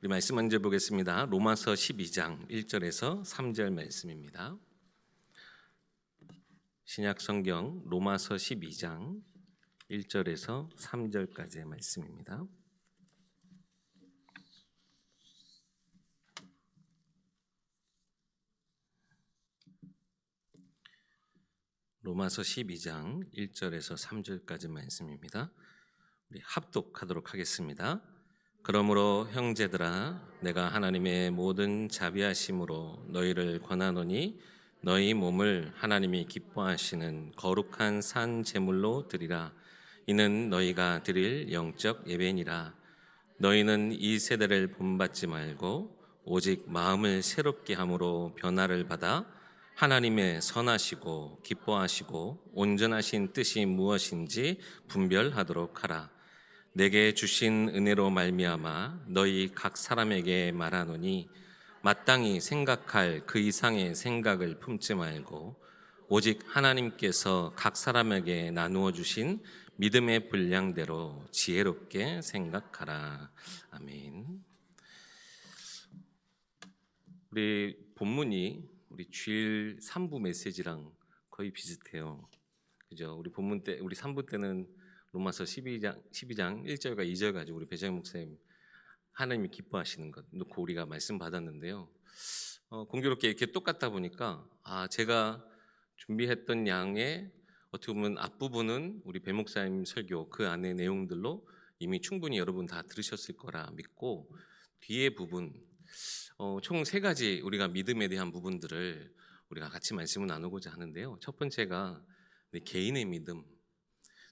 우리 말씀 먼저 보겠습니다. 로마서 12장 1절에서 3절 말씀입니다. 신약 성경 로마서 12장 1절에서 3절까지의 말씀입니다. 로마서 12장 1절에서 3절까지 말씀입니다. 우리 합독하도록 하겠습니다. 그러므로 형제들아, 내가 하나님의 모든 자비하심으로 너희를 권하노니 너희 몸을 하나님이 기뻐하시는 거룩한 산 제물로 드리라. 이는 너희가 드릴 영적 예배니라. 너희는 이 세대를 본받지 말고 오직 마음을 새롭게 함으로 변화를 받아 하나님의 선하시고 기뻐하시고 온전하신 뜻이 무엇인지 분별하도록 하라. 내게 주신 은혜로 말미암아 너희 각 사람에게 말하노니 마땅히 생각할 그 이상의 생각을 품지 말고 오직 하나님께서 각 사람에게 나누어 주신 믿음의 분량대로 지혜롭게 생각하라. 아멘. 우리 본문이 우리 주일 3부 메시지랑 거의 비슷해요. 그죠? 우리 본문 때, 우리 3부 때는 로마서 12장 1절과 2절 가지고 우리 배정 목사님 하나님이 기뻐하시는 것 놓고 우리가 말씀 받았는데요. 공교롭게 이렇게 똑같다 보니까 제가 준비했던 양의 어떻게 보면 앞부분은 우리 배 목사님 설교 그 안의 내용들로 이미 충분히 여러분 다 들으셨을 거라 믿고 뒤에 부분 총 3가지 우리가 믿음에 대한 부분들을 우리가 같이 말씀을 나누고자 하는데요. 첫 번째가 개인의 믿음,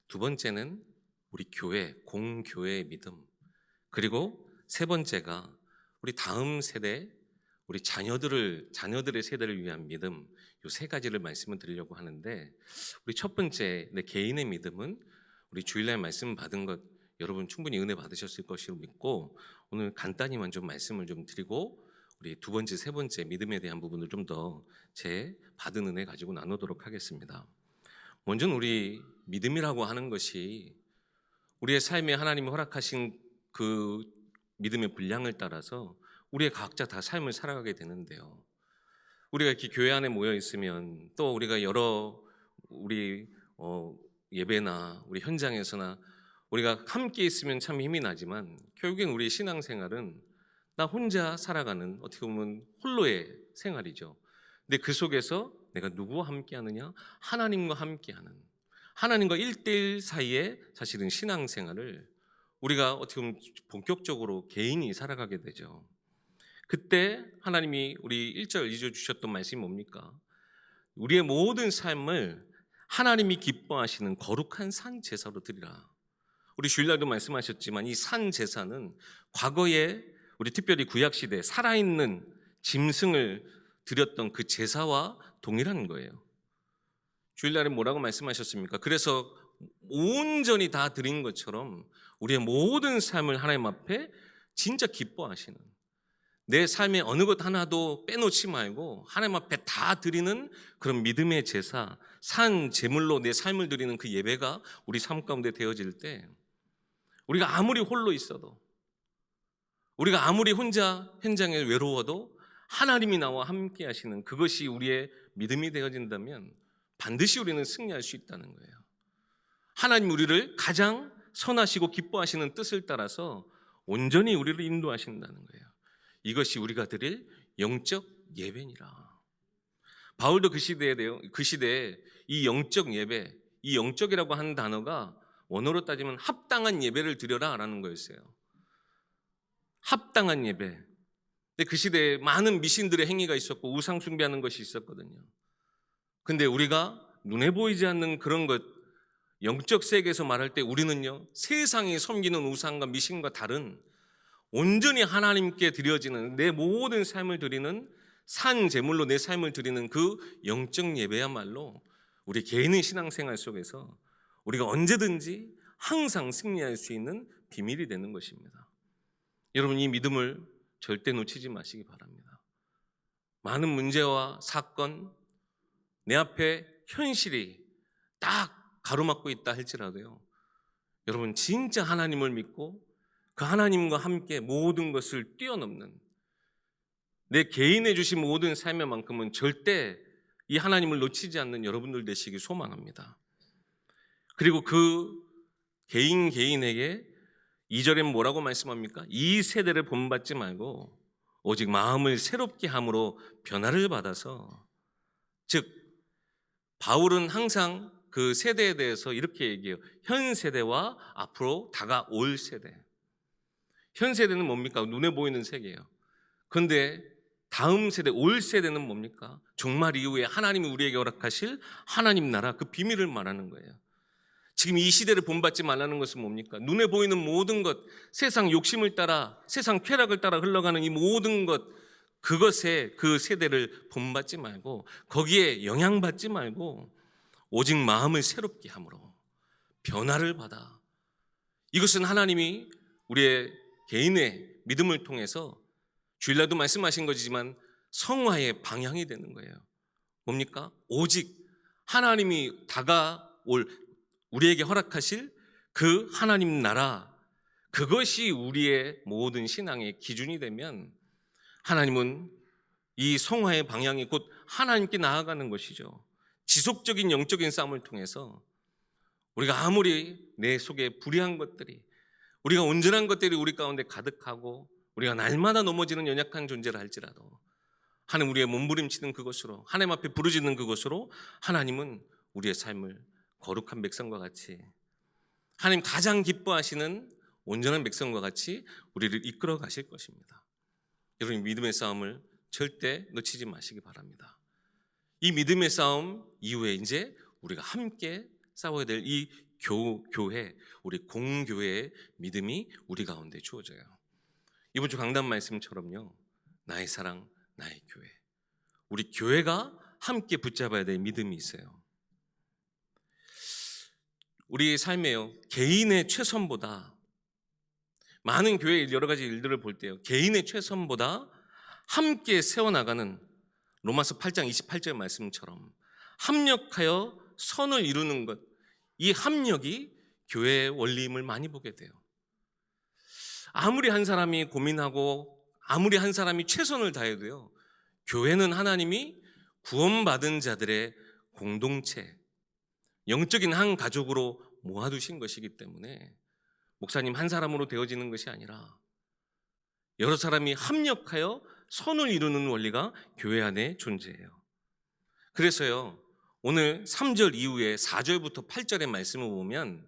두 번째는 우리 교회, 공교회의 믿음, 그리고 세 번째가 우리 다음 세대, 우리 자녀들의 세대를 위한 믿음, 이 3가지를 말씀을 드리려고 하는데 우리 첫 번째 내 개인의 믿음은 우리 주일날 말씀 받은 것 여러분 충분히 은혜 받으셨을 것으로 믿고 오늘 간단히만 좀 말씀을 좀 드리고 우리 두 번째, 세 번째 믿음에 대한 부분을 좀 더 제 받은 은혜 가지고 나누도록 하겠습니다. 먼저는 우리 믿음이라고 하는 것이 우리의 삶에 하나님이 허락하신 그 믿음의 분량을 따라서 우리의 각자 다 삶을 살아가게 되는데요. 우리가 이렇게 교회 안에 모여 있으면 또 우리가 여러 우리 예배나 우리 현장에서나 우리가 함께 있으면 참 힘이 나지만 결국엔 우리의 신앙생활은 나 혼자 살아가는 어떻게 보면 홀로의 생활이죠. 근데 그 속에서 내가 누구와 함께 하느냐? 하나님과 함께 하는, 하나님과 1대1 사이에 사실은 신앙생활을 우리가 어떻게 보면 본격적으로 개인이 살아가게 되죠. 그때 하나님이 우리 1절, 2절 주셨던 말씀이 뭡니까? 우리의 모든 삶을 하나님이 기뻐하시는 거룩한 산 제사로 드리라. 우리 주일날도 말씀하셨지만 이 산 제사는 과거에 우리 특별히 구약시대 살아있는 짐승을 드렸던 그 제사와 동일한 거예요. 주일날에 뭐라고 말씀하셨습니까? 그래서 온전히 다 드린 것처럼 우리의 모든 삶을 하나님 앞에 진짜 기뻐하시는, 내 삶의 어느 것 하나도 빼놓지 말고 하나님 앞에 다 드리는 그런 믿음의 제사, 산 제물로 내 삶을 드리는 그 예배가 우리 삶 가운데 되어질 때 우리가 아무리 홀로 있어도, 우리가 아무리 혼자 현장에 외로워도 하나님이 나와 함께 하시는 그것이 우리의 믿음이 되어진다면 반드시 우리는 승리할 수 있다는 거예요. 하나님 우리를 가장 선하시고 기뻐하시는 뜻을 따라서 온전히 우리를 인도하신다는 거예요. 이것이 우리가 드릴 영적 예배니라. 바울도 그 시대에 이 영적 예배, 이 영적이라고 하는 단어가 원어로 따지면 합당한 예배를 드려라 라는 거였어요. 합당한 예배. 근데 그 시대에 많은 미신들의 행위가 있었고 우상 숭배하는 것이 있었거든요. 근데 우리가 눈에 보이지 않는 그런 것, 영적 세계에서 말할 때 우리는요, 세상이 섬기는 우상과 미신과 다른 온전히 하나님께 드려지는 내 모든 삶을 드리는 산 제물로 내 삶을 드리는 그 영적 예배야말로 우리 개인의 신앙생활 속에서 우리가 언제든지 항상 승리할 수 있는 비밀이 되는 것입니다. 여러분, 이 믿음을 절대 놓치지 마시기 바랍니다. 많은 문제와 사건, 내 앞에 현실이 딱 가로막고 있다 할지라도요, 여러분 진짜 하나님을 믿고 그 하나님과 함께 모든 것을 뛰어넘는 내 개인에 주신 모든 삶에만큼은 절대 이 하나님을 놓치지 않는 여러분들 되시길 소망합니다. 그리고 그 개인에게 2절엔 뭐라고 말씀합니까? 이 세대를 본받지 말고 오직 마음을 새롭게 함으로 변화를 받아서, 즉 바울은 항상 그 세대에 대해서 이렇게 얘기해요. 현 세대와 앞으로 다가올 세대. 현 세대는 뭡니까? 눈에 보이는 세계예요. 그런데 다음 세대, 올 세대는 뭡니까? 종말 이후에 하나님이 우리에게 허락하실 하나님 나라, 그 비밀을 말하는 거예요. 지금 이 시대를 본받지 말라는 것은 뭡니까? 눈에 보이는 모든 것, 세상 욕심을 따라, 세상 쾌락을 따라 흘러가는 이 모든 것, 그것에 그 세대를 본받지 말고 거기에 영향받지 말고 오직 마음을 새롭게 함으로 변화를 받아. 이것은 하나님이 우리의 개인의 믿음을 통해서 주일날도 말씀하신 거지만 성화의 방향이 되는 거예요. 뭡니까? 오직 하나님이 다가올 우리에게 허락하실 그 하나님 나라, 그것이 우리의 모든 신앙의 기준이 되면 하나님은 이 성화의 방향이 곧 하나님께 나아가는 것이죠. 지속적인 영적인 싸움을 통해서 우리가 아무리 내 속에 불의한 것들이, 우리가 온전한 것들이 우리 가운데 가득하고 우리가 날마다 넘어지는 연약한 존재를 할지라도 하나님 우리의 몸부림치는 그것으로, 하나님 앞에 부르짖는 그것으로 하나님은 우리의 삶을 거룩한 백성과 같이, 하나님 가장 기뻐하시는 온전한 백성과 같이 우리를 이끌어 가실 것입니다. 여러분, 믿음의 싸움을 절대 놓치지 마시기 바랍니다. 이 믿음의 싸움 이후에 이제 우리가 함께 싸워야 될 이 교회, 우리 공교회의 믿음이 우리 가운데 주어져요. 이번 주 강단 말씀처럼요, 나의 사랑, 나의 교회, 우리 교회가 함께 붙잡아야 될 믿음이 있어요. 우리 삶에요, 개인의 최선보다, 많은 교회의 여러 가지 일들을 볼 때요, 개인의 최선보다 함께 세워나가는 로마서 8장 28절 말씀처럼 합력하여 선을 이루는 것, 이 합력이 교회의 원리임을 많이 보게 돼요. 아무리 한 사람이 고민하고 아무리 한 사람이 최선을 다해도요, 교회는 하나님이 구원받은 자들의 공동체, 영적인 한 가족으로 모아두신 것이기 때문에 목사님 한 사람으로 되어지는 것이 아니라 여러 사람이 합력하여 선을 이루는 원리가 교회 안에 존재해요. 그래서요, 오늘 3절 이후에 4절부터 8절의 말씀을 보면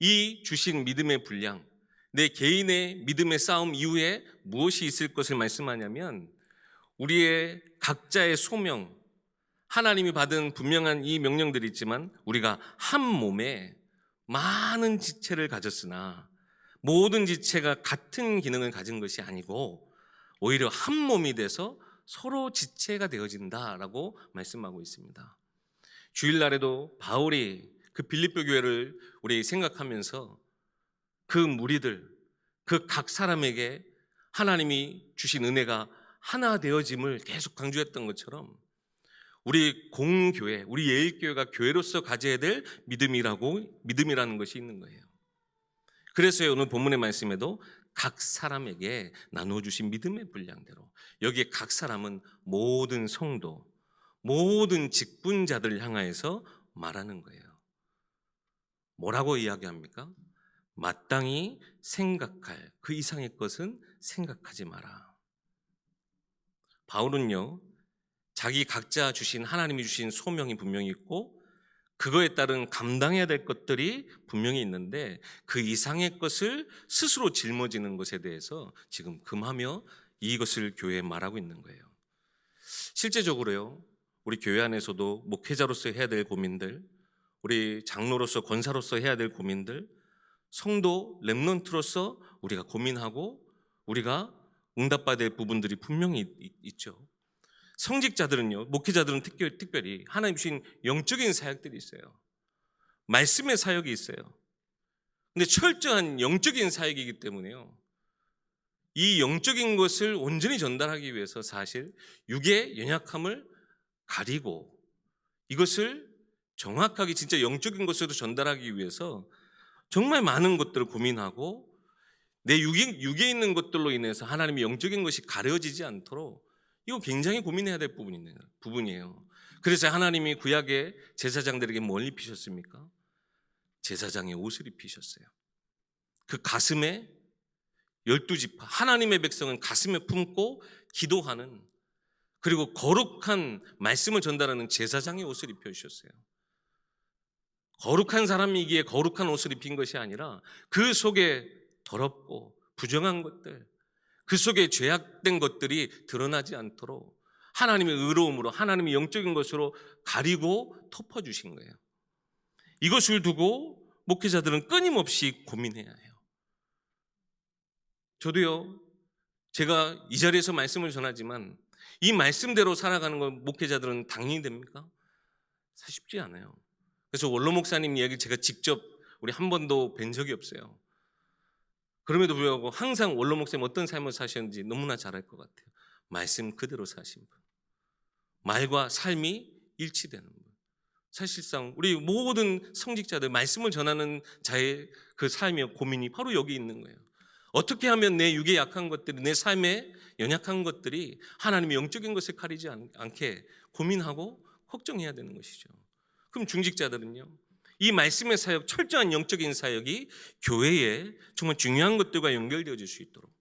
이 주신 믿음의 분량, 내 개인의 믿음의 싸움 이후에 무엇이 있을 것을 말씀하냐면 우리의 각자의 소명, 하나님이 받은 분명한 이 명령들이 있지만 우리가 한 몸에 많은 지체를 가졌으나 모든 지체가 같은 기능을 가진 것이 아니고 오히려 한 몸이 돼서 서로 지체가 되어진다라고 말씀하고 있습니다. 주일날에도 바울이 그 빌립보 교회를 우리 생각하면서 그 무리들, 그 각 사람에게 하나님이 주신 은혜가 하나 되어짐을 계속 강조했던 것처럼 우리 공교회, 우리 예일교회가 교회로서 가져야 될 믿음이라는 것이 있는 거예요. 그래서 오늘 본문의 말씀에도 각 사람에게 나눠주신 믿음의 분량대로, 여기에 각 사람은 모든 성도, 모든 직분자들을 향하여서 말하는 거예요. 뭐라고 이야기합니까? 마땅히 생각할 그 이상의 것은 생각하지 마라. 바울은요, 자기 각자 주신, 하나님이 주신 소명이 분명히 있고 그거에 따른 감당해야 될 것들이 분명히 있는데 그 이상의 것을 스스로 짊어지는 것에 대해서 지금 금하며 이것을 교회에 말하고 있는 거예요. 실제적으로요, 우리 교회 안에서도 목회자로서 해야 될 고민들, 우리 장로로서 권사로서 해야 될 고민들, 성도 렘넌트로서 우리가 고민하고 우리가 응답받아야 될 부분들이 분명히 있죠. 성직자들은요, 목회자들은 특별히 하나님 주신 영적인 사역들이 있어요. 말씀의 사역이 있어요. 근데 철저한 영적인 사역이기 때문에요, 이 영적인 것을 온전히 전달하기 위해서 사실 육의 연약함을 가리고 이것을 정확하게 진짜 영적인 것으로 전달하기 위해서 정말 많은 것들을 고민하고 내 육에 있는 것들로 인해서 하나님의 영적인 것이 가려지지 않도록 이거 굉장히 고민해야 될 부분이에요. 그래서 하나님이 구약의 제사장들에게 뭘 입히셨습니까? 제사장의 옷을 입히셨어요. 그 가슴에 12지파, 하나님의 백성은 가슴에 품고 기도하는, 그리고 거룩한 말씀을 전달하는 제사장의 옷을 입혀주셨어요. 거룩한 사람이기에 거룩한 옷을 입힌 것이 아니라 그 속에 더럽고 부정한 것들, 그 속에 죄악된 것들이 드러나지 않도록 하나님의 의로움으로, 하나님의 영적인 것으로 가리고 덮어주신 거예요. 이것을 두고 목회자들은 끊임없이 고민해야 해요. 저도요, 제가 이 자리에서 말씀을 전하지만 이 말씀대로 살아가는 건 목회자들은 당연히 됩니까? 사실 쉽지 않아요. 그래서 원로 목사님 이야기 제가 직접 우리 한 번도 뵌 적이 없어요. 그럼에도 불구하고 항상 원로 목사님 어떤 삶을 사셨는지 너무나 잘 알 것 같아요. 말씀 그대로 사신 분, 말과 삶이 일치되는 분. 사실상 우리 모든 성직자들, 말씀을 전하는 자의 그 삶의 고민이 바로 여기 있는 거예요. 어떻게 하면 내 육에 약한 것들이, 내 삶에 연약한 것들이 하나님의 영적인 것을 가리지 않게 고민하고 걱정해야 되는 것이죠. 그럼 중직자들은요, 이 말씀의 사역, 철저한 영적인 사역이 교회에 정말 중요한 것들과 연결되어질 수 있도록,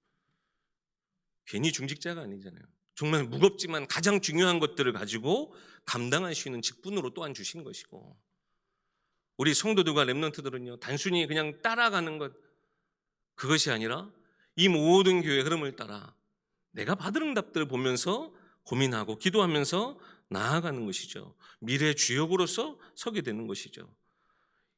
괜히 중직자가 아니잖아요. 정말 무겁지만 가장 중요한 것들을 가지고 감당할 수 있는 직분으로 또한 주신 것이고, 우리 성도들과 렘넌트들은요, 단순히 그냥 따라가는 것, 그것이 아니라 이 모든 교회의 흐름을 따라 내가 받은 응답들을 보면서 고민하고 기도하면서 나아가는 것이죠. 미래의 주역으로서 서게 되는 것이죠.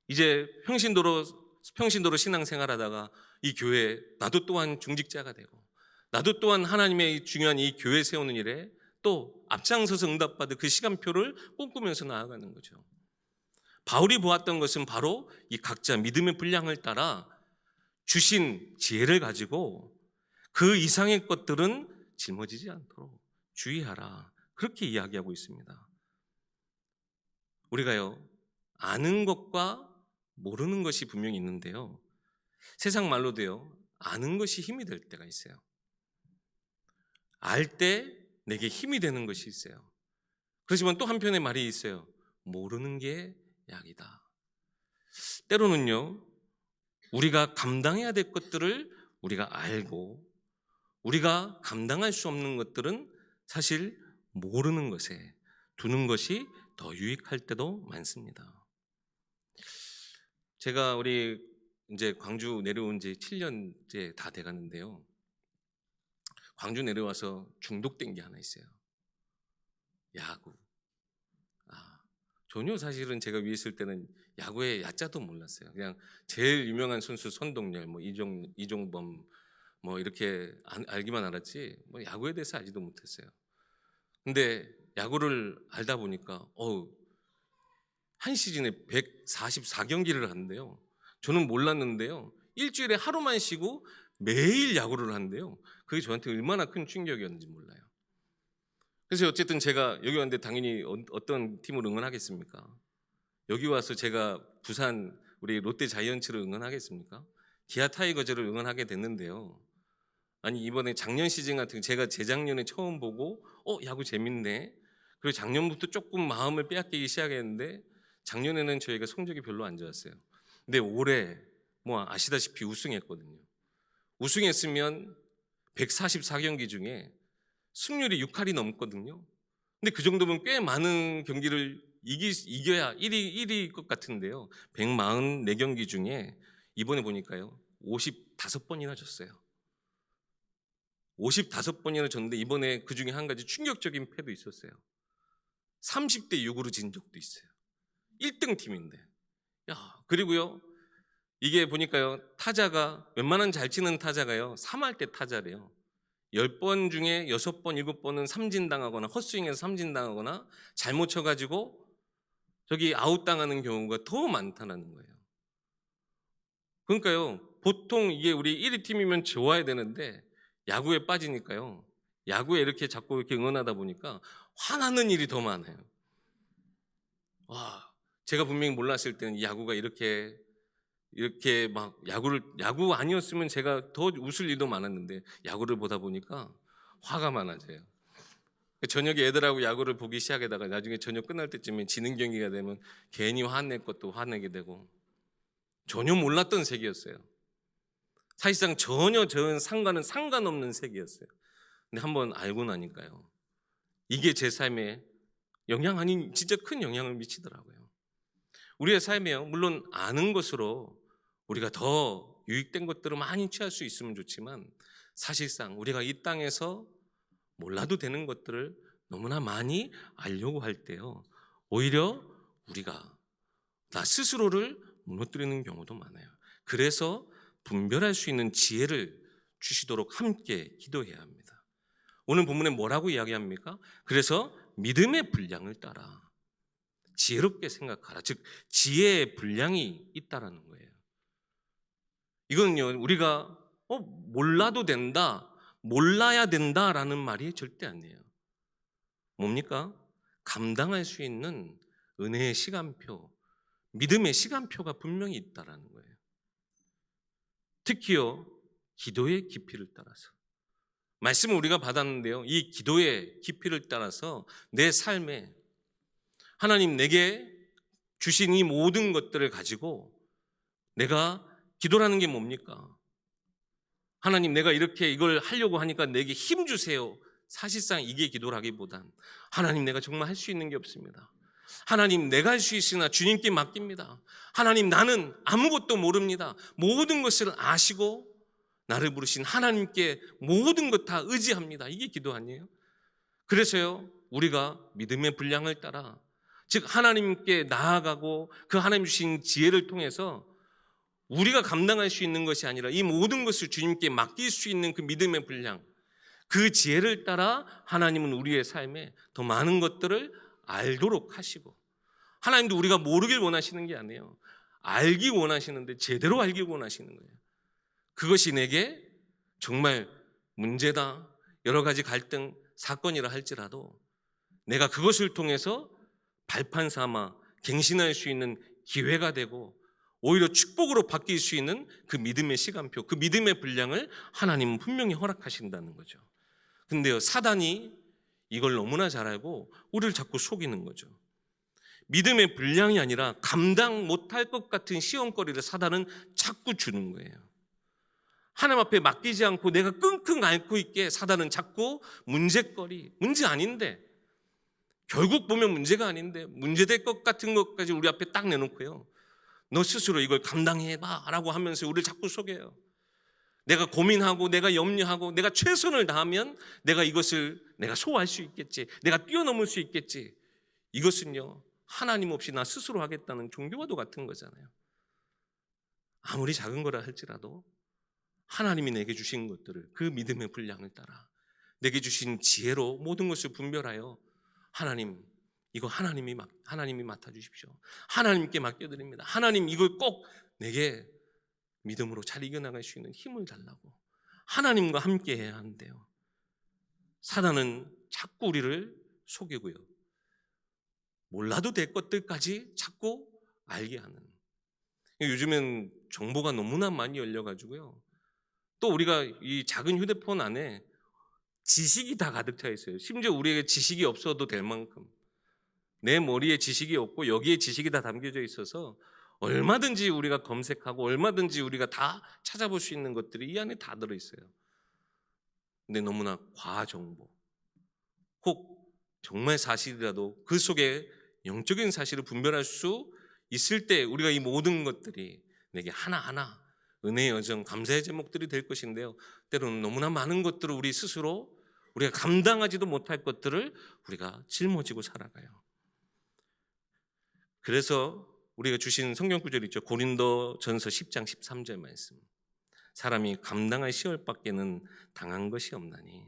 이제 평신도로 신앙생활하다가 이 교회에 나도 또한 중직자가 되고, 나도 또한 하나님의 중요한 이 교회 세우는 일에 또 앞장서서 응답받을 그 시간표를 꿈꾸면서 나아가는 거죠. 바울이 보았던 것은 바로 이 각자 믿음의 분량을 따라 주신 지혜를 가지고 그 이상의 것들은 짊어지지 않도록 주의하라, 그렇게 이야기하고 있습니다. 우리가요, 아는 것과 모르는 것이 분명히 있는데요, 세상 말로도요, 아는 것이 힘이 될 때가 있어요. 알 때 내게 힘이 되는 것이 있어요. 그렇지만 또 한편의 말이 있어요. 모르는 게 약이다. 때로는요, 우리가 감당해야 될 것들을 우리가 알고 우리가 감당할 수 없는 것들은 사실 모르는 것에 두는 것이 더 유익할 때도 많습니다. 제가 우리 이제 광주 내려온 지 7년째 다 돼가는데요, 광주 내려와서 중독된 게 하나 있어요. 야구. 전혀 사실은 제가 위에 있을 때는 야구의 야자도 몰랐어요. 그냥 제일 유명한 선수 손동열, 이종범 이렇게 알기만 알았지 야구에 대해서 알지도 못했어요. 근데 야구를 알다 보니까 한 시즌에 144경기를 하는데요, 저는 몰랐는데요, 일주일에 하루만 쉬고 매일 야구를 하는데요, 그게 저한테 얼마나 큰 충격이었는지 몰라요. 그래서 어쨌든 제가 여기 왔는데 당연히 어떤 팀을 응원하겠습니까? 여기 와서 제가 부산 우리 롯데 자이언츠를 응원하겠습니까? 기아 타이거즈를 응원하게 됐는데요, 아니 이번에 작년 시즌 같은 제가 재작년에 처음 보고 야구 재밌네, 그리고 작년부터 조금 마음을 빼앗기기 시작했는데 작년에는 저희가 성적이 별로 안 좋았어요. 근데 올해 아시다시피 우승했거든요. 우승했으면 144경기 중에 승률이 6할이 넘거든요. 근데 그 정도면 꽤 많은 경기를 이겨야 1위일 것 같은데요, 144경기 중에 이번에 보니까요 55번이나 졌어요. 55번이나 졌는데 이번에 그 중에 한 가지 충격적인 패도 있었어요. 30대 6으로 진 적도 있어요. 1등 팀인데. 그리고요, 이게 보니까요, 타자가 웬만한 잘 치는 타자가요 3할 때 타자래요. 10번 중에 6번, 7번은 삼진당하거나 헛스윙해서 삼진당하거나 잘못 쳐가지고 저기 아웃당하는 경우가 더 많다는 거예요. 그러니까요, 보통 이게 우리 1위 팀이면 좋아야 되는데 야구에 빠지니까요, 야구에 이렇게 자꾸 이렇게 응원하다 보니까 화나는 일이 더 많아요. 제가 분명히 몰랐을 때는 야구가 이렇게 이렇게 막 야구 아니었으면 제가 더 웃을 일도 많았는데 야구를 보다 보니까 화가 많아져요. 저녁에 애들하고 야구를 보기 시작하다가 나중에 저녁 끝날 때쯤에 지는 경기가 되면 괜히 화낼 것도 화내게 되고, 전혀 몰랐던 세계였어요. 사실상 전혀 저는 상관없는 세계였어요. 근데 한번 알고 나니까요, 이게 제 삶에 진짜 큰 영향을 미치더라고요. 우리의 삶에요, 물론 아는 것으로 우리가 더 유익된 것들을 많이 취할 수 있으면 좋지만, 사실상 우리가 이 땅에서 몰라도 되는 것들을 너무나 많이 알려고 할 때요, 오히려 우리가 나 스스로를 무너뜨리는 경우도 많아요. 그래서 분별할 수 있는 지혜를 주시도록 함께 기도해야 합니다. 오늘 본문에 뭐라고 이야기합니까? 그래서 믿음의 분량을 따라 지혜롭게 생각하라. 즉 지혜의 분량이 있다라는 거예요. 이거는요, 우리가 몰라도 된다, 몰라야 된다라는 말이 절대 아니에요. 뭡니까? 감당할 수 있는 은혜의 시간표, 믿음의 시간표가 분명히 있다라는 거예요. 특히요, 기도의 깊이를 따라서. 말씀을 우리가 받았는데요, 이 기도의 깊이를 따라서 내 삶에 하나님 내게 주신 이 모든 것들을 가지고 내가 기도라는 게 뭡니까? 하나님, 내가 이렇게 이걸 하려고 하니까 내게 힘 주세요. 사실상 이게 기도라기보단 하나님, 내가 정말 할 수 있는 게 없습니다. 하나님, 내가 할 수 있으나 주님께 맡깁니다. 하나님, 나는 아무것도 모릅니다. 모든 것을 아시고 나를 부르신 하나님께 모든 것 다 의지합니다. 이게 기도 아니에요? 그래서요, 우리가 믿음의 분량을 따라, 즉 하나님께 나아가고 그 하나님 주신 지혜를 통해서 우리가 감당할 수 있는 것이 아니라 이 모든 것을 주님께 맡길 수 있는 그 믿음의 분량, 그 지혜를 따라 하나님은 우리의 삶에 더 많은 것들을 알도록 하시고, 하나님도 우리가 모르길 원하시는 게 아니에요. 알기 원하시는데 제대로 알기 원하시는 거예요. 그것이 내게 정말 문제다, 여러 가지 갈등, 사건이라 할지라도 내가 그것을 통해서 발판 삼아 갱신할 수 있는 기회가 되고 오히려 축복으로 바뀔 수 있는 그 믿음의 시간표, 그 믿음의 분량을 하나님은 분명히 허락하신다는 거죠. 근데요, 사단이 이걸 너무나 잘 알고 우리를 자꾸 속이는 거죠. 믿음의 분량이 아니라 감당 못할 것 같은 시험거리를 사단은 자꾸 주는 거예요. 하나님 앞에 맡기지 않고 내가 끙끙 앓고 있게 사단은 자꾸 문제거리, 문제 아닌데, 결국 보면 문제가 아닌데 문제될 것 같은 것까지 우리 앞에 딱 내놓고요, 너 스스로 이걸 감당해봐 라고 하면서 우리를 자꾸 속여요. 내가 고민하고 내가 염려하고 내가 최선을 다하면 내가 이것을 내가 소화할 수 있겠지, 내가 뛰어넘을 수 있겠지. 이것은요, 하나님 없이 나 스스로 하겠다는 종교와도 같은 거잖아요. 아무리 작은 거라 할지라도 하나님이 내게 주신 것들을 그 믿음의 분량을 따라 내게 주신 지혜로 모든 것을 분별하여 하나님, 이거 하나님이 맡아주십시오. 하나님께 맡겨드립니다. 하나님, 이걸 꼭 내게 믿음으로 잘 이겨나갈 수 있는 힘을 달라고 하나님과 함께 해야 하는데요, 사단은 자꾸 우리를 속이고요, 몰라도 될 것들까지 자꾸 알게 하는. 요즘엔 정보가 너무나 많이 열려가지고요, 또 우리가 이 작은 휴대폰 안에 지식이 다 가득 차 있어요. 심지어 우리에게 지식이 없어도 될 만큼 내 머리에 지식이 없고 여기에 지식이 다 담겨져 있어서 얼마든지 우리가 검색하고 얼마든지 우리가 다 찾아볼 수 있는 것들이 이 안에 다 들어있어요. 근데 너무나 과정보, 혹 정말 사실이라도 그 속에 영적인 사실을 분별할 수 있을 때 우리가 이 모든 것들이 내게 하나하나 은혜의 여정, 감사의 제목들이 될 것인데요, 때로는 너무나 많은 것들을 우리 스스로 우리가 감당하지도 못할 것들을 우리가 짊어지고 살아가요. 그래서 우리가 주신 성경 구절 있죠. 고린도전서 10장 13절 말씀. 사람이 감당할 시험 밖에는 당한 것이 없나니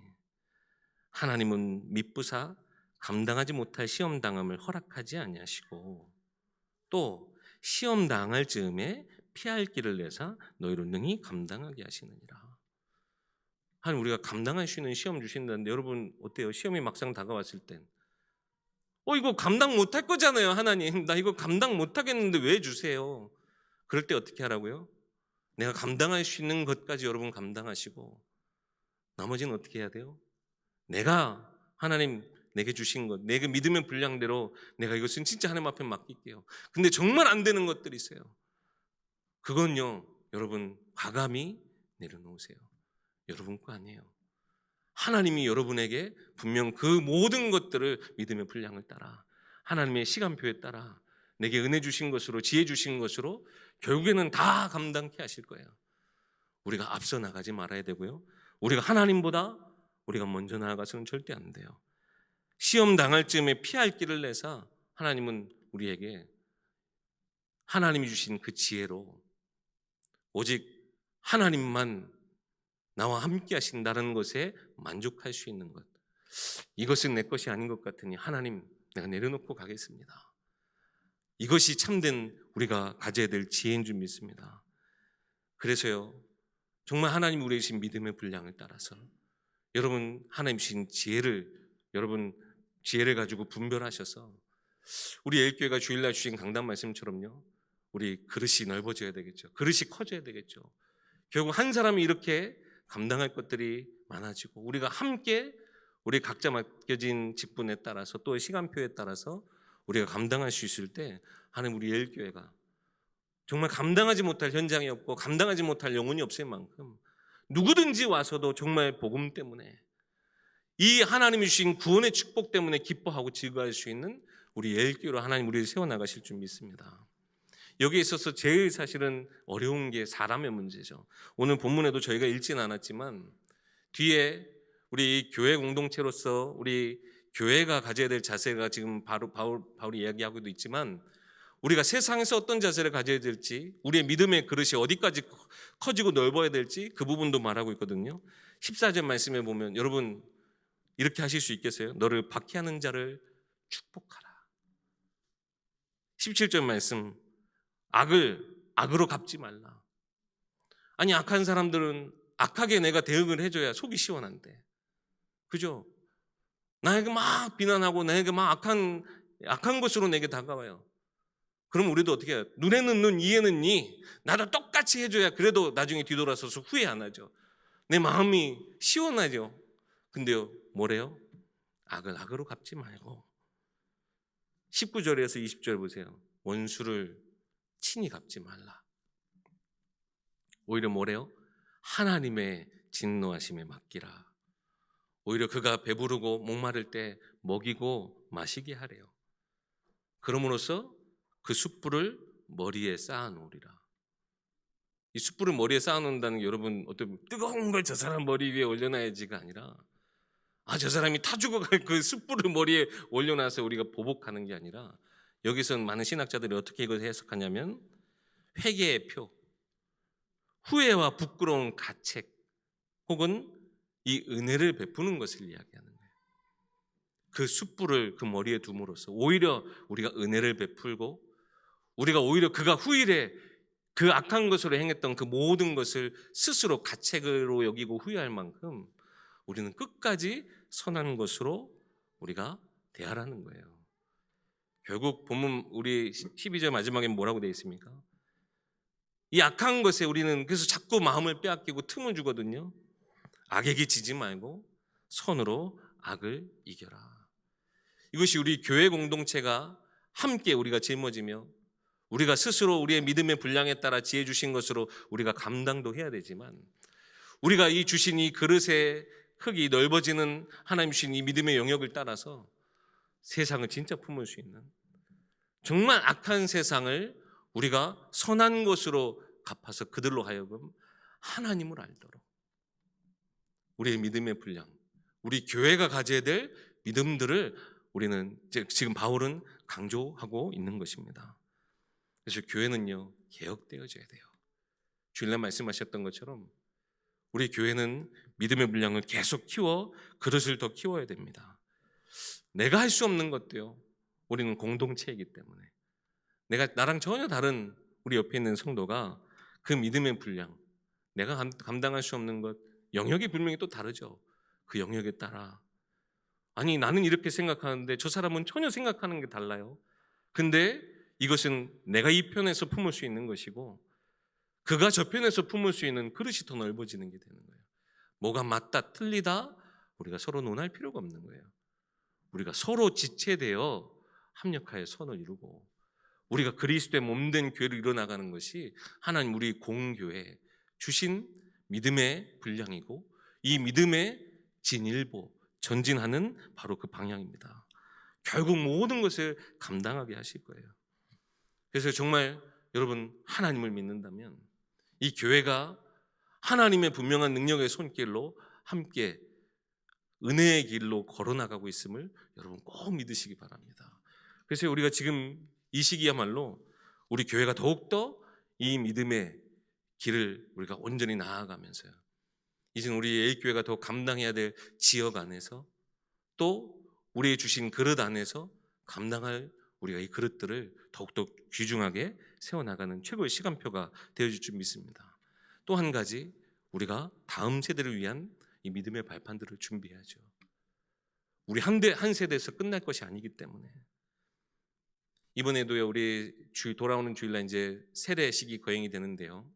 하나님은 미쁘사 감당하지 못할 시험 당함을 허락하지 아니하시고 또 시험 당할 즈음에 피할 길을 내사 너희로 능히 감당하게 하시느니라. 하나님, 우리가 감당할 수 있는 시험 주신다는데 여러분 어때요? 시험이 막상 다가왔을 땐 이거 감당 못할 거잖아요. 하나님, 나 이거 감당 못하겠는데 왜 주세요? 그럴 때 어떻게 하라고요? 내가 감당할 수 있는 것까지 여러분 감당하시고 나머지는 어떻게 해야 돼요? 내가 하나님 내게 주신 것, 내게 믿음의 분량대로 내가 이것은 진짜 하나님 앞에 맡길게요. 근데 정말 안 되는 것들이 있어요. 그건요, 여러분 과감히 내려놓으세요. 여러분 거 아니에요. 하나님이 여러분에게 분명 그 모든 것들을 믿음의 분량을 따라 하나님의 시간표에 따라 내게 은혜 주신 것으로 지혜 주신 것으로 결국에는 다 감당케 하실 거예요. 우리가 앞서 나가지 말아야 되고요. 우리가 하나님보다 우리가 먼저 나아가서는 절대 안 돼요. 시험 당할 즈음에 피할 길을 내사 하나님은 우리에게 하나님이 주신 그 지혜로 오직 하나님만 나와 함께 하신다는 것에 만족할 수 있는 것, 이것은 내 것이 아닌 것 같으니 하나님 내가 내려놓고 가겠습니다. 이것이 참된 우리가 가져야 될 지혜인 줄 믿습니다. 그래서요, 정말 하나님 우리의 주신 믿음의 분량을 따라서 여러분 하나님 주신 여러분 지혜를 가지고 분별하셔서 우리 예일교회가 주일날 주신 강단 말씀처럼요, 우리 그릇이 넓어져야 되겠죠. 그릇이 커져야 되겠죠. 결국 한 사람이 이렇게 감당할 것들이 많아지고 우리가 함께 우리 각자 맡겨진 직분에 따라서 또 시간표에 따라서 우리가 감당할 수 있을 때 하나님 우리 예일교회가 정말 감당하지 못할 현장이 없고 감당하지 못할 영혼이 없을 만큼 누구든지 와서도 정말 복음 때문에 이 하나님이 주신 구원의 축복 때문에 기뻐하고 즐거워할 수 있는 우리 예일교회로 하나님 우리를 세워나가실 줄 믿습니다. 여기에 있어서 제일 사실은 어려운 게 사람의 문제죠. 오늘 본문에도 저희가 읽진 않았지만 뒤에 우리 교회 공동체로서 우리 교회가 가져야 될 자세가 지금 바울이 이야기하고도 있지만 우리가 세상에서 어떤 자세를 가져야 될지, 우리의 믿음의 그릇이 어디까지 커지고 넓어야 될지 그 부분도 말하고 있거든요. 14절 말씀에 보면 여러분 이렇게 하실 수 있겠어요? 너를 박해하는 자를 축복하라. 17절 말씀, 악으로 갚지 말라. 아니 악한 사람들은 악하게 내가 대응을 해줘야 속이 시원한데, 그죠? 나에게 막 비난하고 나에게 막 악한 것으로 내게 다가와요. 그럼 우리도 어떻게 해요? 눈에는 눈, 이에는 이. 나도 똑같이 해줘야 그래도 나중에 뒤돌아서서 후회 안 하죠. 내 마음이 시원하죠. 근데요, 뭐래요? 악을 악으로 갚지 말고 19절에서 20절 보세요. 원수를 친히 갚지 말라. 오히려 뭐래요? 하나님의 진노하심에 맡기라. 오히려 그가 배부르고 목마를 때 먹이고 마시게 하래요. 그럼으로써 그 숯불을 머리에 쌓아놓으리라. 이 숯불을 머리에 쌓아놓는다는 게 여러분 어떤 뜨거운 걸 저 사람 머리 위에 올려놔야지가 아니라 저 사람이 타 죽어갈 그 숯불을 머리에 올려놔서 우리가 보복하는 게 아니라 여기서는 많은 신학자들이 어떻게 이걸 해석하냐면 회개의 표, 후회와 부끄러운 가책 혹은 이 은혜를 베푸는 것을 이야기하는 거예요. 그 숯불을 그 머리에 둠으로써 오히려 우리가 은혜를 베풀고 우리가 오히려 그가 후일에 그 악한 것으로 행했던 그 모든 것을 스스로 가책으로 여기고 후회할 만큼 우리는 끝까지 선한 것으로 우리가 대하라는 거예요. 결국 본문 우리 12절 마지막에 뭐라고 되어 있습니까? 이 악한 것에 우리는 그래서 자꾸 마음을 빼앗기고 틈을 주거든요. 악에게 지지 말고 선으로 악을 이겨라. 이것이 우리 교회 공동체가 함께 우리가 짊어지며 우리가 스스로 우리의 믿음의 분량에 따라 지혜 주신 것으로 우리가 감당도 해야 되지만 우리가 이 주신 이 그릇의 크기 넓어지는 하나님 주신 이 믿음의 영역을 따라서 세상을 진짜 품을 수 있는 정말 악한 세상을 우리가 선한 것으로 갚아서 그들로 하여금 하나님을 알도록 우리의 믿음의 분량, 우리 교회가 가져야 될 믿음들을 우리는 지금 바울은 강조하고 있는 것입니다. 그래서 교회는요 개혁되어져야 돼요. 주일날 말씀하셨던 것처럼 우리 교회는 믿음의 분량을 계속 키워 그릇을 더 키워야 됩니다. 내가 할 수 없는 것도요 우리는 공동체이기 때문에 나랑 전혀 다른 우리 옆에 있는 성도가 그 믿음의 분량, 내가 감당할 수 없는 것, 영역이 분명히 또 다르죠. 그 영역에 따라 아니 나는 이렇게 생각하는데 저 사람은 전혀 생각하는 게 달라요. 근데 이것은 내가 이 편에서 품을 수 있는 것이고 그가 저 편에서 품을 수 있는 그릇이 더 넓어지는 게 되는 거예요. 뭐가 맞다 틀리다 우리가 서로 논할 필요가 없는 거예요. 우리가 서로 지체되어 합력하여 선을 이루고 우리가 그리스도의 몸된 교회를 이뤄나가는 것이 하나님 우리 공교회 주신 믿음의 분량이고 이 믿음의 진일보 전진하는 바로 그 방향입니다. 결국 모든 것을 감당하게 하실 거예요. 그래서 정말 여러분 하나님을 믿는다면 이 교회가 하나님의 분명한 능력의 손길로 함께 은혜의 길로 걸어나가고 있음을 여러분 꼭 믿으시기 바랍니다. 그래서 우리가 지금 이 시기야말로 우리 교회가 더욱더 이 믿음의 길을 우리가 온전히 나아가면서요. 이제는 우리 A교회가 더 감당해야 될 지역 안에서 또 우리의 주신 그릇 안에서 감당할 우리가 이 그릇들을 더욱더 귀중하게 세워나가는 최고의 시간표가 되어질 줄 믿습니다. 또 한 가지 우리가 다음 세대를 위한 이 믿음의 발판들을 준비해야죠. 우리 한 세대에서 끝날 것이 아니기 때문에 이번에도요 우리 돌아오는 주일날 이제 세례식이 거행이 되는데요.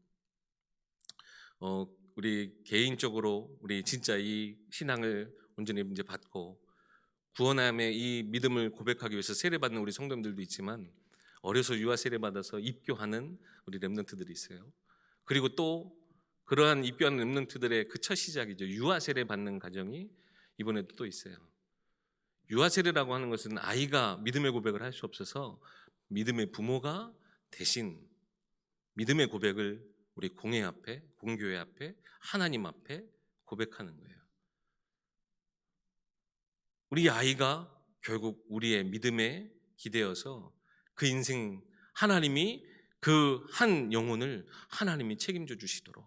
우리 개인적으로 우리 진짜 이 신앙을 온전히 이제 받고 구원함의 이 믿음을 고백하기 위해서 세례받는 우리 성도님들도 있지만 어려서 유아 세례 받아서 입교하는 우리 렘넌트들이 있어요. 그리고 또 그러한 입교하는 렘넌트들의 그 첫 시작이죠. 유아 세례 받는 가정이 이번에도 또 있어요. 유아 세례라고 하는 것은 아이가 믿음의 고백을 할 수 없어서 믿음의 부모가 대신 믿음의 고백을 우리 공회 앞에, 공교회 앞에, 하나님 앞에 고백하는 거예요. 우리 아이가 결국 우리의 믿음에 기대어서 그 인생 하나님이 그 한 영혼을 하나님이 책임져 주시도록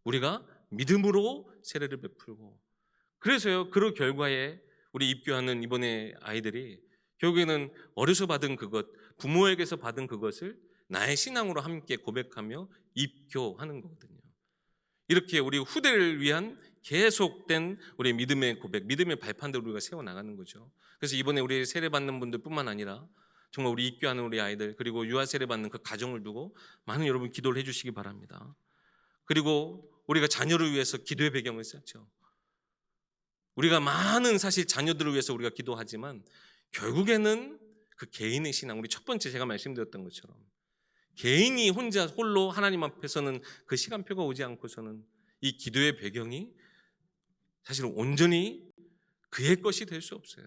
우리가 믿음으로 세례를 베풀고 그래서요 그 결과에 우리 입교하는 이번에 아이들이 결국에는 어려서 받은 그것 부모에게서 받은 그것을 나의 신앙으로 함께 고백하며 입교하는 거거든요. 이렇게 우리 후대를 위한 계속된 우리 믿음의 고백, 믿음의 발판들을 우리가 세워나가는 거죠. 그래서 이번에 우리 세례받는 분들뿐만 아니라 정말 우리 입교하는 우리 아이들 그리고 유아 세례받는 그 가정을 두고 많은 여러분 기도를 해주시기 바랍니다. 그리고 우리가 자녀를 위해서 기도의 배경을 쌓죠. 우리가 많은 사실 자녀들을 위해서 우리가 기도하지만 결국에는 그 개인의 신앙, 우리 첫 번째 제가 말씀드렸던 것처럼 개인이 혼자 홀로 하나님 앞에서는 그 시간표가 오지 않고서는 이 기도의 배경이 사실 온전히 그의 것이 될 수 없어요.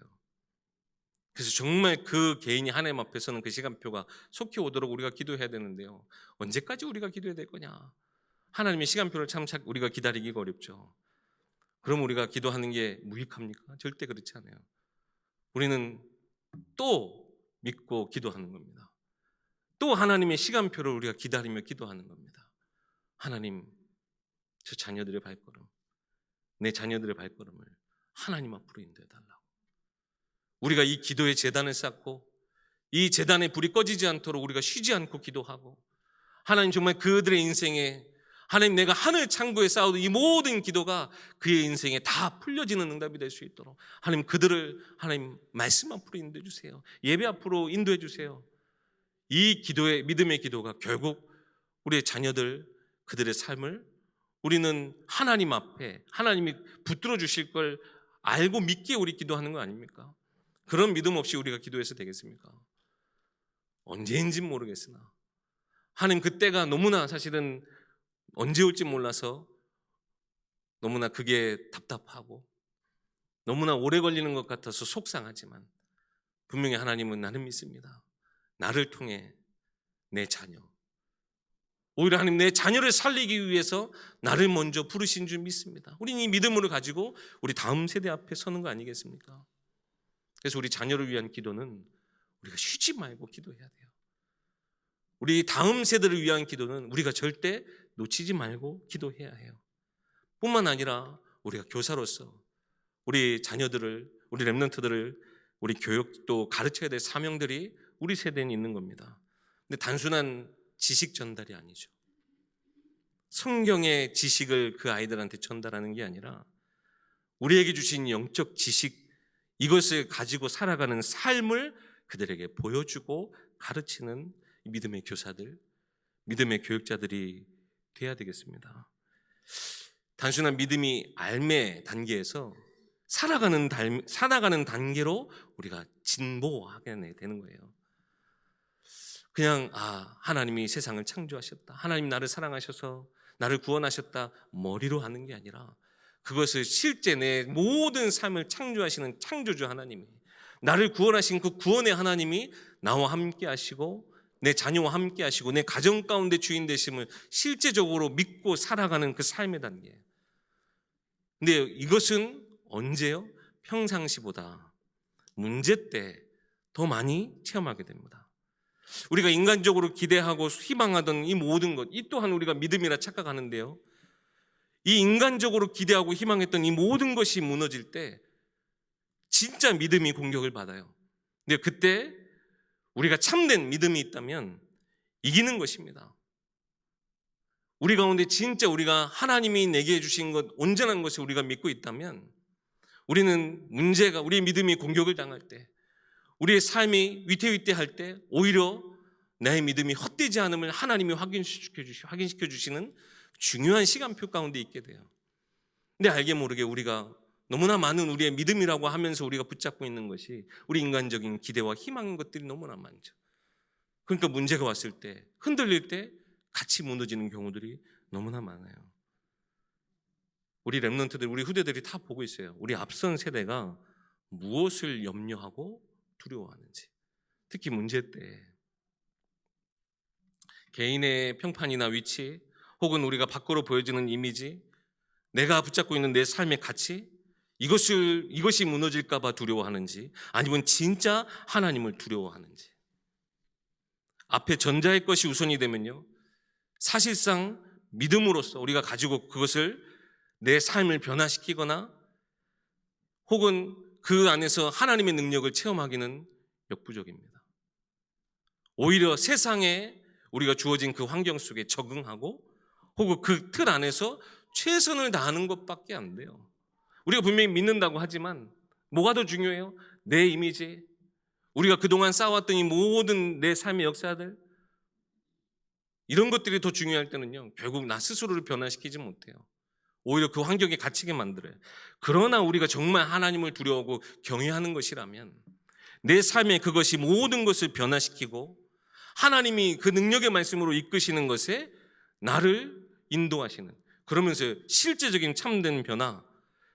그래서 정말 그 개인이 하나님 앞에서는 그 시간표가 속히 오도록 우리가 기도해야 되는데요. 언제까지 우리가 기도해야 될 거냐? 하나님의 시간표를 참 우리가 기다리기가 어렵죠. 그럼 우리가 기도하는 게 무익합니까? 절대 그렇지 않아요. 우리는 또 믿고 기도하는 겁니다. 또 하나님의 시간표를 우리가 기다리며 기도하는 겁니다. 하나님, 저 자녀들의 발걸음, 내 자녀들의 발걸음을 하나님 앞으로 인도해 달라고. 우리가 이 기도의 제단을 쌓고 이 제단의 불이 꺼지지 않도록 우리가 쉬지 않고 기도하고 하나님 정말 그들의 인생에 하나님 내가 하늘 창고에 쌓아둔 이 모든 기도가 그의 인생에 다 풀려지는 응답이 될 수 있도록 하나님 그들을 하나님 말씀 앞으로 인도해 주세요. 예배 앞으로 인도해 주세요. 이 기도의 믿음의 기도가 결국 우리의 자녀들 그들의 삶을 우리는 하나님 앞에 하나님이 붙들어 주실 걸 알고 믿기에 우리 기도하는 거 아닙니까? 그런 믿음 없이 우리가 기도해서 되겠습니까? 언제인지는 모르겠으나 하나님 그때가 너무나 사실은 언제 올지 몰라서 너무나 그게 답답하고 너무나 오래 걸리는 것 같아서 속상하지만 분명히 하나님은 나는 믿습니다. 나를 통해 내 자녀 오히려 하나님 내 자녀를 살리기 위해서 나를 먼저 부르신 줄 믿습니다. 우리는 이 믿음을 가지고 우리 다음 세대 앞에 서는 거 아니겠습니까? 그래서 우리 자녀를 위한 기도는 우리가 쉬지 말고 기도해야 돼요. 우리 다음 세대를 위한 기도는 우리가 절대 놓치지 말고 기도해야 해요. 뿐만 아니라 우리가 교사로서 우리 자녀들을 우리 렘넌트들을 우리 교육도 가르쳐야 될 사명들이 우리 세대는 있는 겁니다. 근데 단순한 지식 전달이 아니죠. 성경의 지식을 그 아이들한테 전달하는 게 아니라 우리에게 주신 영적 지식 이것을 가지고 살아가는 삶을 그들에게 보여주고 가르치는 믿음의 교사들, 믿음의 교육자들이 돼야 되겠습니다. 단순한 믿음이 알매 단계에서 살아가는 단계로 우리가 진보하게 되는 거예요. 그냥 하나님이 세상을 창조하셨다, 하나님 나를 사랑하셔서 나를 구원하셨다, 머리로 하는 게 아니라 그것을 실제 내 모든 삶을 창조하시는 창조주 하나님이, 나를 구원하신 그 구원의 하나님이 나와 함께 하시고 내 자녀와 함께 하시고 내 가정 가운데 주인 되심을 실제적으로 믿고 살아가는 그 삶의 단계. 근데 이것은 언제요? 평상시보다 문제 때 더 많이 체험하게 됩니다. 우리가 인간적으로 기대하고 희망하던 이 모든 것, 이 또한 우리가 믿음이라 착각하는데요, 이 인간적으로 기대하고 희망했던 이 모든 것이 무너질 때 진짜 믿음이 공격을 받아요. 근데 그때 우리가 참된 믿음이 있다면 이기는 것입니다. 우리 가운데 진짜 우리가 하나님이 내게 주신 것, 온전한 것을 우리가 믿고 있다면 우리는 우리의 믿음이 공격을 당할 때, 우리의 삶이 위태위태할 때 오히려 나의 믿음이 헛되지 않음을 하나님이 확인시켜 주시는 중요한 시간표 가운데 있게 돼요. 근데 알게 모르게 우리가 너무나 많은 우리의 믿음이라고 하면서 우리가 붙잡고 있는 것이 우리 인간적인 기대와 희망인 것들이 너무나 많죠. 그러니까 문제가 왔을 때, 흔들릴 때 같이 무너지는 경우들이 너무나 많아요. 우리 렘넌트들, 우리 후대들이 다 보고 있어요. 우리 앞선 세대가 무엇을 염려하고 두려워하는지. 특히 문제 때 개인의 평판이나 위치, 혹은 우리가 밖으로 보여주는 이미지, 내가 붙잡고 있는 내 삶의 가치, 이것이 무너질까 봐 두려워하는지, 아니면 진짜 하나님을 두려워하는지. 앞에 전자의 것이 우선이 되면요, 사실상 믿음으로써 우리가 가지고 그것을 내 삶을 변화시키거나 혹은 그 안에서 하나님의 능력을 체험하기는 역부족입니다. 오히려 세상에 우리가 주어진 그 환경 속에 적응하고 혹은 그 틀 안에서 최선을 다하는 것밖에 안 돼요. 우리가 분명히 믿는다고 하지만 뭐가 더 중요해요? 내 이미지, 우리가 그동안 쌓아왔던 이 모든 내 삶의 역사들, 이런 것들이 더 중요할 때는요, 결국 나 스스로를 변화시키지 못해요. 오히려 그 환경에 갇히게 만들어요. 그러나 우리가 정말 하나님을 두려워하고 경외하는 것이라면 내 삶에 그것이 모든 것을 변화시키고 하나님이 그 능력의 말씀으로 이끄시는 것에 나를 인도하시는, 그러면서 실제적인 참된 변화,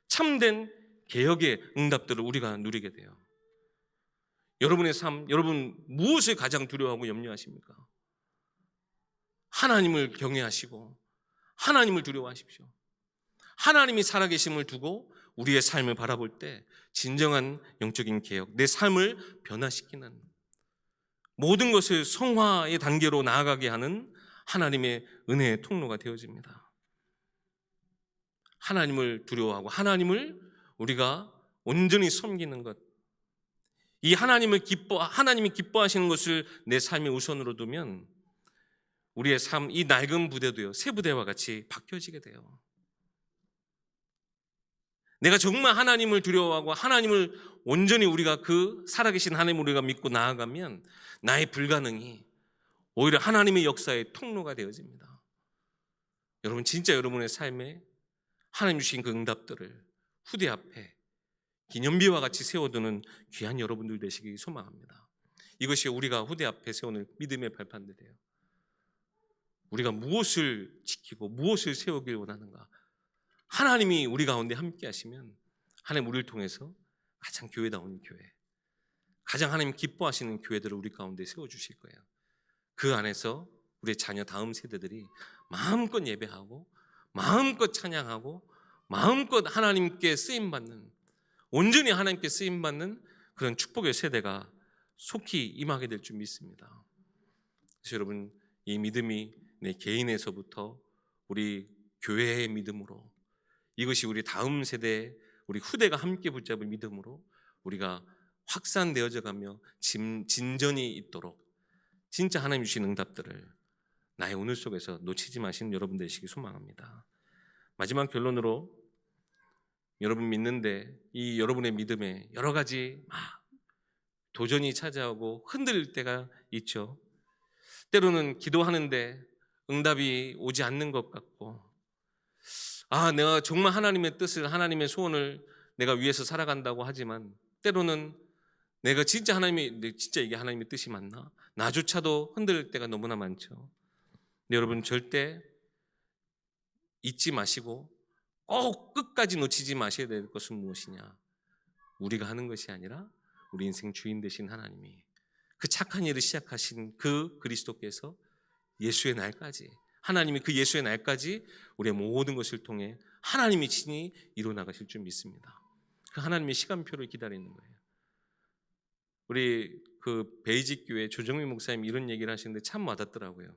참된 개혁의 응답들을 우리가 누리게 돼요. 여러분의 삶, 여러분 무엇을 가장 두려워하고 염려하십니까? 하나님을 경외하시고 하나님을 두려워하십시오. 하나님이 살아계심을 두고 우리의 삶을 바라볼 때 진정한 영적인 개혁, 내 삶을 변화시키는, 모든 것을 성화의 단계로 나아가게 하는 하나님의 은혜의 통로가 되어집니다. 하나님을 두려워하고 하나님을 우리가 온전히 섬기는 것, 이 하나님이 기뻐하시는 것을 내 삶의 우선으로 두면 우리의 삶, 이 낡은 부대도요, 새 부대와 같이 바뀌어지게 돼요. 내가 정말 하나님을 두려워하고 하나님을 온전히 우리가 그 살아계신 하나님을 우리가 믿고 나아가면 나의 불가능이 오히려 하나님의 역사의 통로가 되어집니다. 여러분, 진짜 여러분의 삶에 하나님 주신 그 응답들을 후대 앞에 기념비와 같이 세워두는 귀한 여러분들 되시기 소망합니다. 이것이 우리가 후대 앞에 세우는 믿음의 발판들이에요. 우리가 무엇을 지키고 무엇을 세우길 원하는가? 하나님이 우리 가운데 함께 하시면 하나님 우리를 통해서 가장 교회다운 교회, 가장 하나님 기뻐하시는 교회들을 우리 가운데 세워주실 거예요. 그 안에서 우리의 자녀 다음 세대들이 마음껏 예배하고 마음껏 찬양하고 마음껏 하나님께 쓰임받는, 온전히 하나님께 쓰임받는 그런 축복의 세대가 속히 임하게 될 줄 믿습니다. 그래서 여러분, 이 믿음이 내 개인에서부터 우리 교회의 믿음으로, 이것이 우리 다음 세대, 우리 후대가 함께 붙잡을 믿음으로 우리가 확산되어져 가며 진전이 있도록 진짜 하나님 주신 응답들을 나의 오늘 속에서 놓치지 마시는 여러분 되시기 소망합니다. 마지막 결론으로, 여러분 믿는데 이 여러분의 믿음에 여러 가지 도전이 찾아오고 흔들릴 때가 있죠. 때로는 기도하는데 응답이 오지 않는 것 같고, 내가 정말 하나님의 뜻을, 하나님의 소원을 내가 위해서 살아간다고 하지만 때로는 내가 진짜 이게 하나님의 뜻이 맞나? 나조차도 흔들릴 때가 너무나 많죠. 근데 여러분, 절대 잊지 마시고 꼭 끝까지 놓치지 마셔야 될 것은 무엇이냐? 우리가 하는 것이 아니라 우리 인생 주인 되신 하나님이, 그 착한 일을 시작하신 그 그리스도께서 예수의 날까지, 하나님이 그 예수의 날까지 우리의 모든 것을 통해 하나님이 친히 이루어 나가실 줄 믿습니다. 그 하나님의 시간표를 기다리는 거예요. 우리 그 베이직 교회 조정민 목사님 이런 얘기를 하시는데 참 와닿더라고요.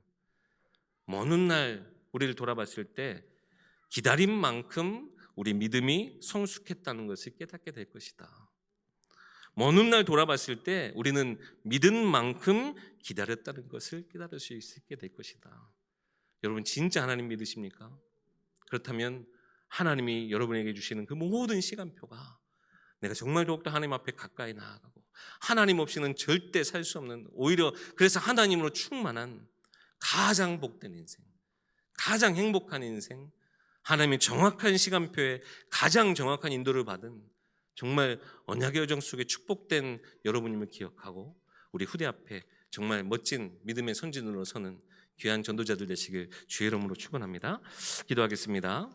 먼 훗날 우리를 돌아봤을 때 기다린 만큼 우리 믿음이 성숙했다는 것을 깨닫게 될 것이다. 먼 훗날 돌아봤을 때 우리는 믿은 만큼 기다렸다는 것을 깨달을 수 있게 될 것이다. 여러분, 진짜 하나님 믿으십니까? 그렇다면 하나님이 여러분에게 주시는 그 모든 시간표가 내가 정말 더욱더 하나님 앞에 가까이 나아가고 하나님 없이는 절대 살 수 없는, 오히려 그래서 하나님으로 충만한 가장 복된 인생, 가장 행복한 인생, 하나님의 정확한 시간표에 가장 정확한 인도를 받은 정말 언약의 여정 속에 축복된 여러분임을 기억하고 우리 후대 앞에 정말 멋진 믿음의 선진으로 서는 귀한 전도자들 되시길 주의 이름으로 축원합니다. 기도하겠습니다.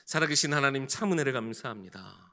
살아계신 하나님, 참 은혜를 감사합니다.